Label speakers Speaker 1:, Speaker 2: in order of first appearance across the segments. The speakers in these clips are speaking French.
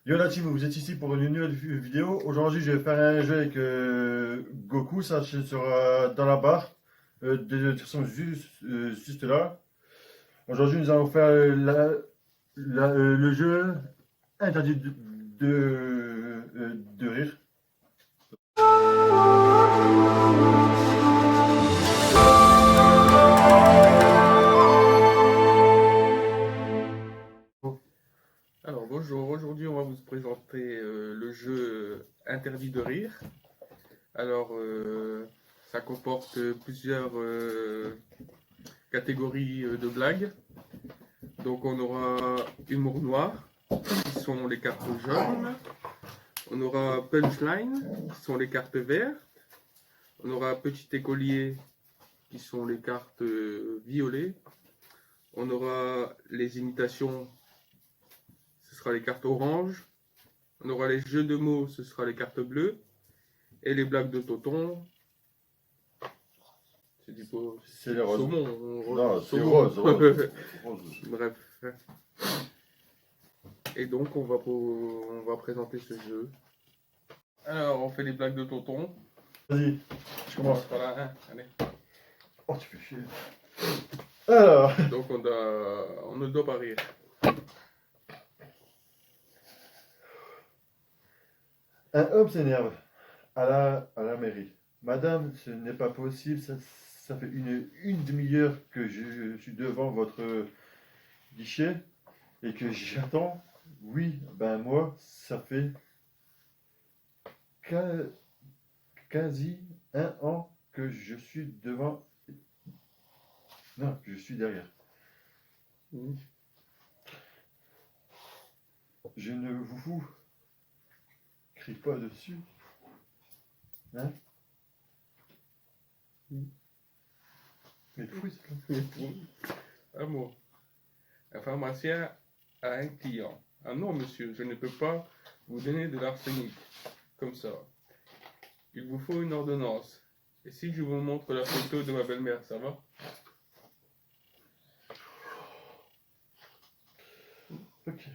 Speaker 1: Yo la team, vous êtes ici pour une nouvelle vidéo. Aujourd'hui, je vais faire un jeu avec Goku, ça c'est sur, dans la barre, de toute façon juste là. Aujourd'hui, nous allons faire le jeu interdit de rire.
Speaker 2: Alors bonjour, aujourd'hui on va vous présenter le jeu Interdit de rire. Alors ça comporte plusieurs catégories de blagues. Donc on aura humour noir, qui sont les cartes jaunes. On aura punchline, qui sont les cartes vertes. On aura petit écolier, qui sont les cartes violettes. On aura les imitations, ce sera les cartes oranges. On aura les jeux de mots, ce sera les cartes bleues. Et les blagues de Toton, c'est du
Speaker 1: C'est les roses.
Speaker 2: saumon.
Speaker 1: Non, c'est
Speaker 2: Saumon.
Speaker 1: rose.
Speaker 2: Bref. Et donc on va présenter ce jeu. Alors on fait les blagues de Toton.
Speaker 1: Vas-y, je commence.
Speaker 2: Voilà, hein, allez.
Speaker 1: Oh, tu fais chier. Alors,
Speaker 2: Donc on ne doit pas rire.
Speaker 1: un homme s'énerve à la mairie. Madame, ce n'est pas possible, ça fait une demi-heure que je suis devant votre guichet et que j'attends. Oui, ben moi, ça fait qua- quasi un an que je suis devant. Non, je suis derrière. Je ne vous crie pas dessus. Hein? Mais fouille,
Speaker 2: Un mot. Un pharmacien a un client. Ah non monsieur, je ne peux pas vous donner de l'arsenic. Comme ça. Il vous faut une ordonnance. Et si je vous montre la photo de ma belle-mère, ça va?
Speaker 1: ok.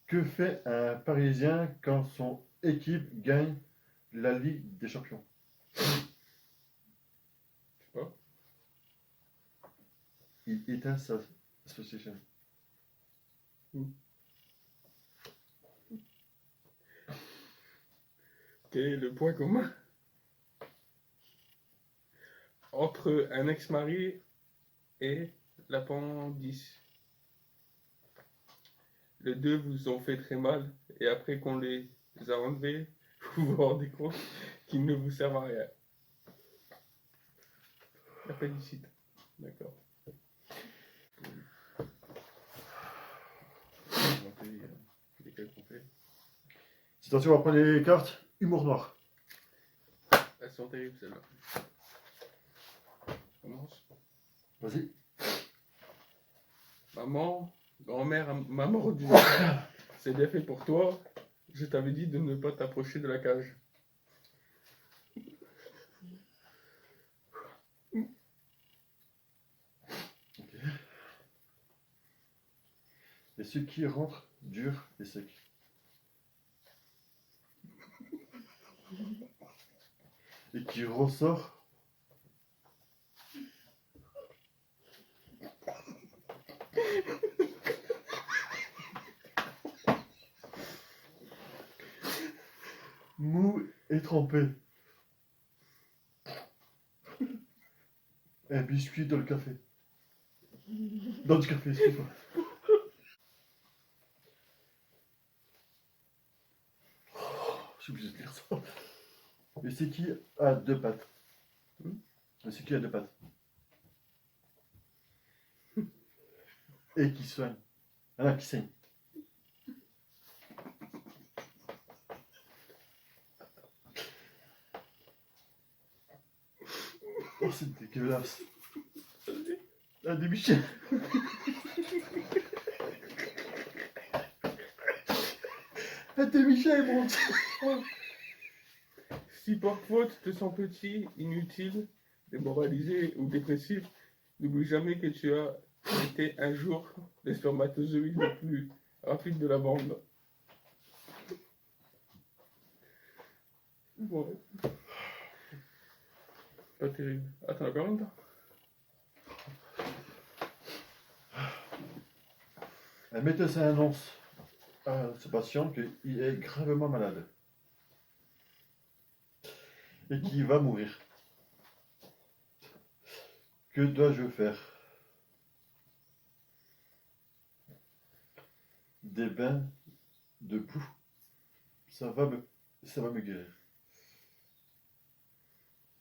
Speaker 1: Que fait un Parisien quand son équipe gagne la Ligue des Champions?
Speaker 2: Je sais pas.
Speaker 1: Il éteint sa association.
Speaker 2: Quel est le point commun entre un ex-mari et l'appendice? Les deux vous ont fait très mal et après qu'on les a enlevés, vous vous rendez compte qu'ils ne vous servent à rien. Appendicite. D'accord.
Speaker 1: Attention, on va prendre les cartes. Humour noir.
Speaker 2: Elles sont terribles celles-là. Commence.
Speaker 1: Vas-y.
Speaker 2: Maman, grand-mère m'a mordu. C'est bien fait pour toi. Je t'avais dit de ne pas t'approcher de la cage.
Speaker 1: Ok. Et ce qui rentre dur et sec. Et qui ressort mou et trempé. Un biscuit dans le café. Dans du café, excuse-moi. Je suis obligé de dire ça. Et c'est qui a deux pattes? Et c'est qui a deux pattes? Et qui soigne. Ah, qui saigne. Oh, c'est dégueulasse. Un demi-chien. Un demi-chien est monté.
Speaker 2: Si par faute te sens petit, inutile, démoralisé ou dépressif, N'oublie jamais que tu as été un jour le spermatozoïde le plus rapide de la bande. Bon, pas terrible. Attends, encore une fois.
Speaker 1: Un médecin annonce à ce patient qu'il est gravement malade et qu'il va mourir. Que dois-je faire? Des bains de boue. Ça va me guérir.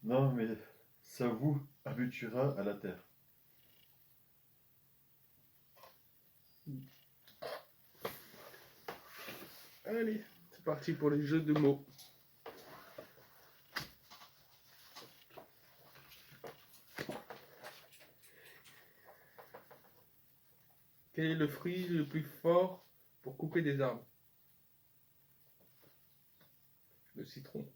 Speaker 1: Non, mais ça vous habituera à la terre.
Speaker 2: Allez, c'est parti pour les jeux de mots. Quel est le fruit le plus fort pour couper des arbres? Le citron.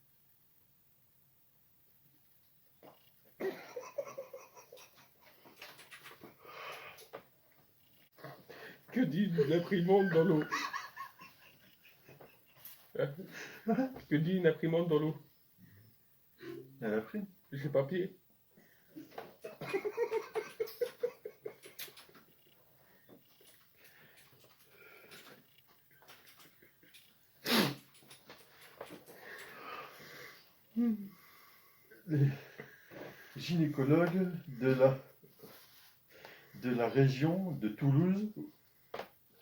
Speaker 2: Que dit une imprimante dans l'eau? Que dit une imprimante dans l'eau?
Speaker 1: Elle a pris.
Speaker 2: J'ai papier.
Speaker 1: Les gynécologues de la région de Toulouse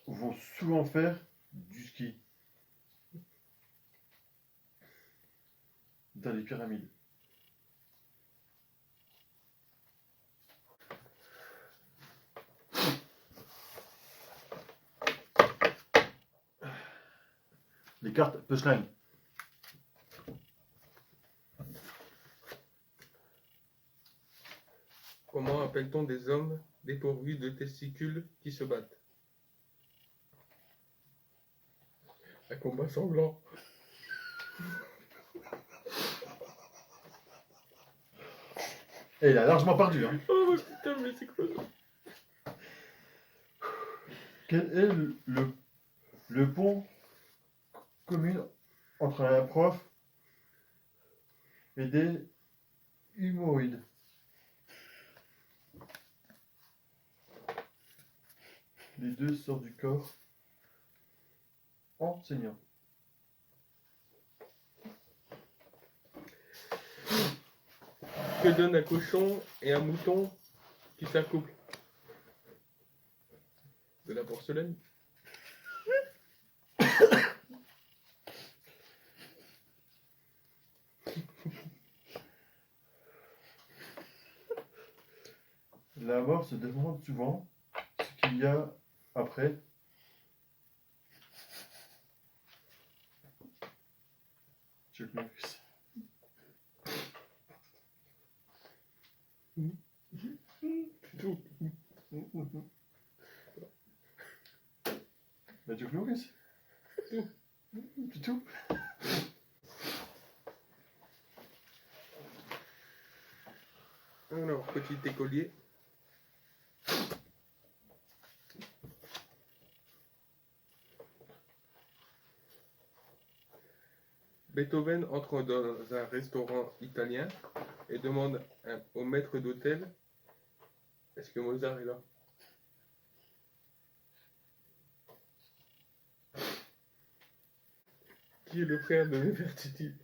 Speaker 1: vont souvent faire du ski dans les pyramides. Les cartes punchline.
Speaker 2: Comment appelle-t-on des hommes dépourvus de testicules qui se battent? Un combat sanglant.
Speaker 1: Et il a largement perdu. Hein.
Speaker 2: Oh putain, mais c'est quoi ça?
Speaker 1: Quel est le pont commun entre un prof et des humoïdes? Les deux sortent du corps enseignant.
Speaker 2: Que donne un cochon et un mouton qui s'accouplent? De la porcelaine.
Speaker 1: La mort se demande souvent ce qu'il y a après. Chuck Norris.
Speaker 2: C'est tout.
Speaker 1: Bah, Chuck Norris. C'est tout.
Speaker 2: Alors, petit écolier. Beethoven entre dans un restaurant italien et demande au maître d'hôtel: est-ce que Mozart est là? Qui est le frère de Nefertiti?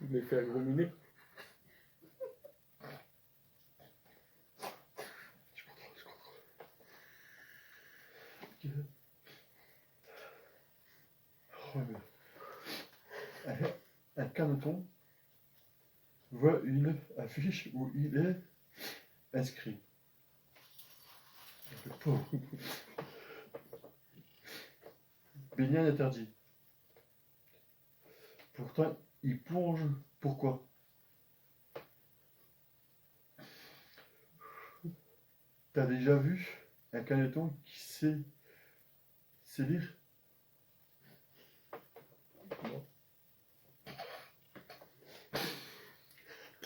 Speaker 2: Nefergomine.
Speaker 1: Un caneton voit une affiche où il est inscrit. Le pauvre. Baignade interdit. Pourtant, il plonge. Pourquoi? T'as déjà vu un caneton qui sait lire?
Speaker 2: Non.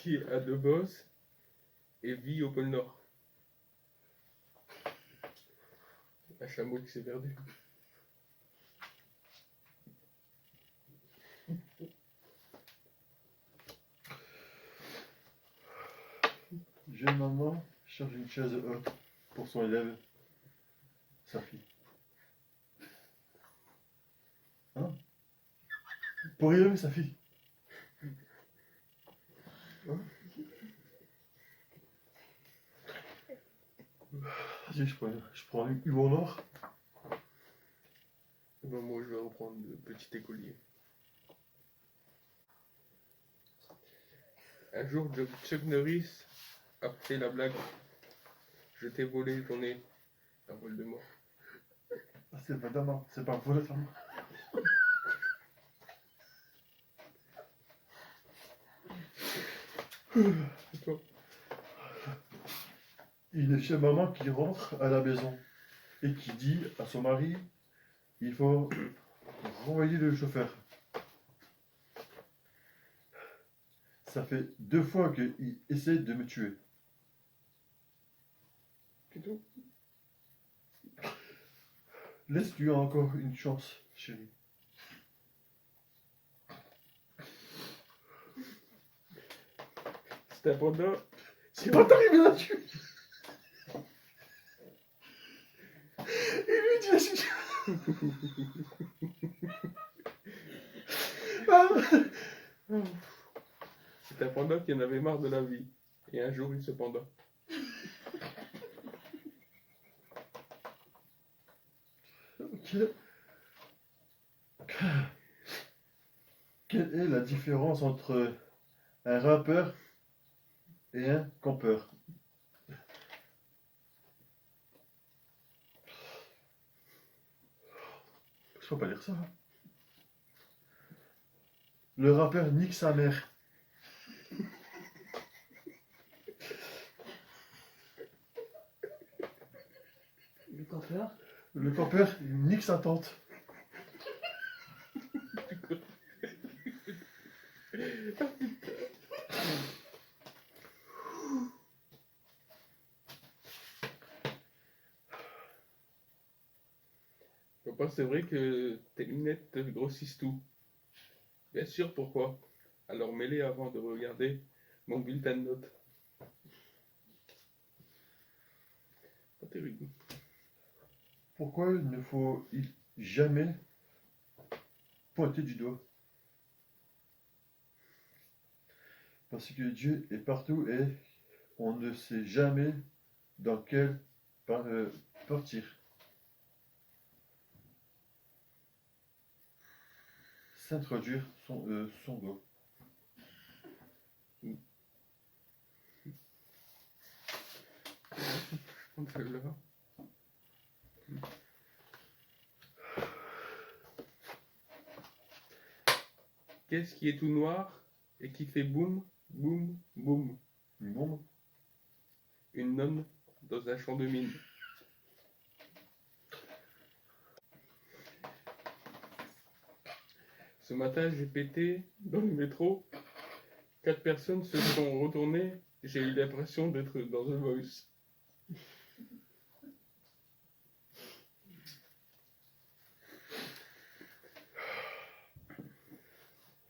Speaker 2: qui a deux bosses et vit au pôle Nord. Un chameau qui s'est perdu.
Speaker 1: Jeune maman cherche une chaise haute pour son élève, sa fille. Hein? Pour élever sa fille. Hein? Vas-y, je prends humour noir.
Speaker 2: Bon, moi, je vais reprendre le petit écolier. Un jour, Chuck Norris a fait la blague. Je t'ai volé ton nez. Un vol de mort.
Speaker 1: Ah, c'est pas d'amant, c'est pas un vol d'amant.
Speaker 2: Et toi?
Speaker 1: Il est chez maman qui rentre à la maison et qui dit à son mari, il faut renvoyer le chauffeur. Ça fait 2 fois qu'il essaie de me tuer.
Speaker 2: C'est tout?
Speaker 1: Laisse-lui encore une chance, chérie.
Speaker 2: C'était pendant.
Speaker 1: C'est pas t'arriver à la tuer. Il lui dit
Speaker 2: C'était pendant qu'il en avait marre de la vie. Et un jour, il se penda.
Speaker 1: Ok. Quelle est la différence entre un rappeur et un campeur? Je peux pas lire ça. Le rappeur nique sa mère.
Speaker 3: Le campeur.
Speaker 1: Le campeur il nique sa tante.
Speaker 2: Papa, c'est vrai que tes lunettes grossissent tout. Bien sûr, pourquoi? Alors mets-les avant de regarder mon bulletin de notes. Pas terrible.
Speaker 1: Pourquoi il ne faut jamais pointer du doigt? Parce que Dieu est partout et on ne sait jamais dans quel partir. S'introduire son doigt.
Speaker 2: On fait là. Qu'est-ce qui est tout noir et qui fait boum, boum, boum?
Speaker 1: Une bombe?
Speaker 2: Une nonne dans un champ de mine. Ce matin, j'ai pété dans le métro. 4 personnes se sont retournées. J'ai eu l'impression d'être dans The Voice.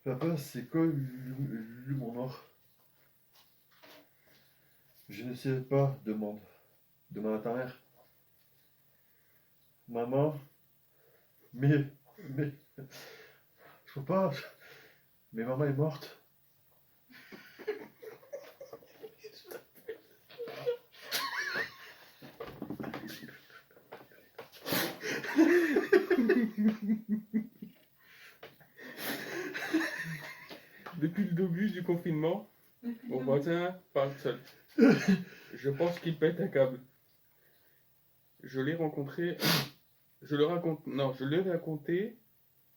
Speaker 1: Papa, c'est quoi l'humour noir? Je ne sais pas, demande. Demande à ta mère. Maman, mais, je peux pas. Mais maman est morte.
Speaker 2: Depuis le début du confinement, mon voisin parle seul. Je pense qu'il pète un câble. Je l'ai rencontré. Je l'ai raconté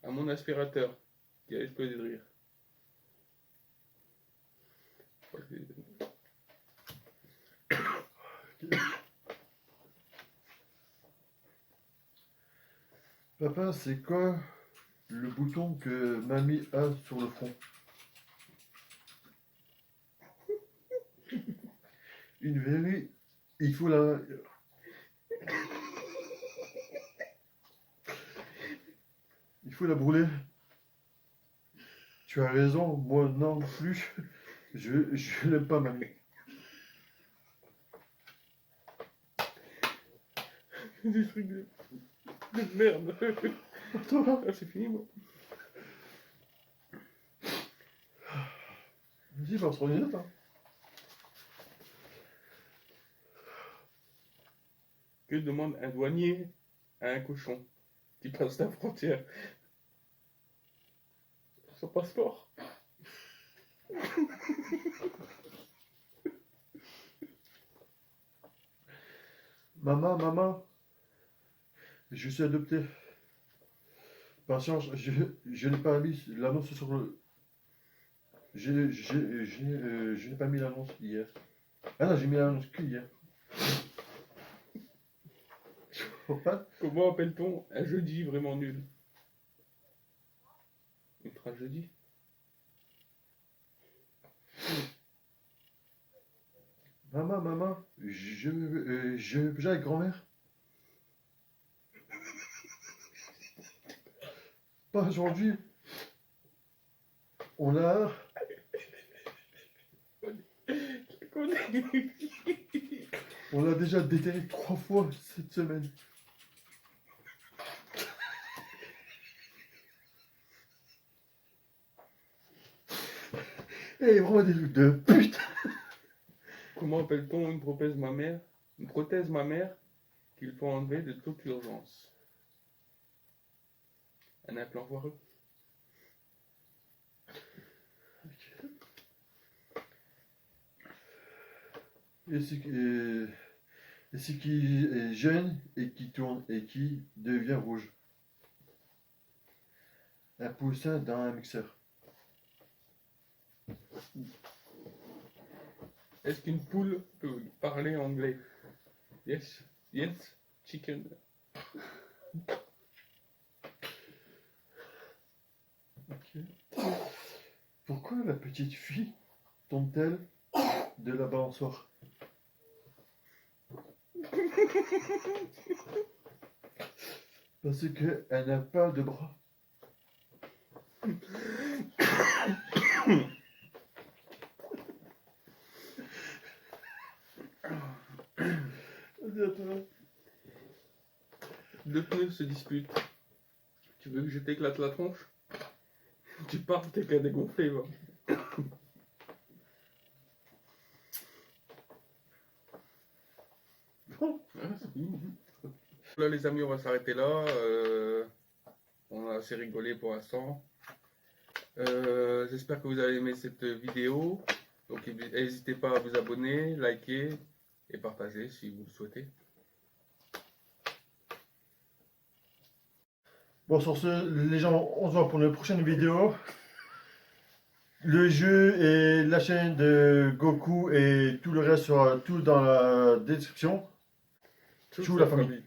Speaker 2: à mon aspirateur qui a explosé de rire.
Speaker 1: Papa, c'est quoi le bouton que mamie a sur le front? une verrue, il faut la... Il faut la brûler. Tu as raison, moi non plus. Je n'aime pas mamie.
Speaker 2: Des trucs de merde.
Speaker 1: Toi,
Speaker 2: Ah, c'est fini, moi.
Speaker 1: dis, va se revenir, hein.
Speaker 2: Que demande un douanier à un cochon qui passe la frontière? Son passeport.
Speaker 1: Maman, je suis adopté. Patience, je n'ai pas mis l'annonce sur le... Je n'ai pas mis l'annonce hier. Ah non, j'ai mis l'annonce que hier. Je comprends pas.
Speaker 2: Comment appelle-t-on un jeudi vraiment nul? Une tragédie.
Speaker 1: Maman, j'ai la grand-mère. Pas aujourd'hui. On a... On l'a déjà déterré 3 fois cette semaine. Et vraiment des trucs de pute.
Speaker 2: Comment appelle-t-on une prothèse mammaire? Une prothèse mammaire qu'il faut enlever de toute urgence. Un implant foireux.
Speaker 1: Et ce qui est jeune et qui tourne et qui devient rouge. Un poussin dans un mixeur.
Speaker 2: Est-ce qu'une poule peut parler anglais? Yes, chicken.
Speaker 1: Ok. Pourquoi la petite fille tombe-t-elle de la balançoire? Parce qu'elle n'a pas de bras. Vas-y, à toi.
Speaker 2: Deux pneus se disputent. Tu veux que je t'éclate la tronche? Tu pars, t'es qu'à dégonfler, va. Là les amis, on va s'arrêter là. On a assez rigolé pour l'instant. J'espère que vous avez aimé cette vidéo. Donc n'hésitez pas à vous abonner, liker et partager si vous le souhaitez.
Speaker 1: Bon, sur ce, les gens, on se voit pour une prochaine vidéo. Le jeu et la chaîne de Goku et tout le reste sera tout dans la description. Tchou la famille.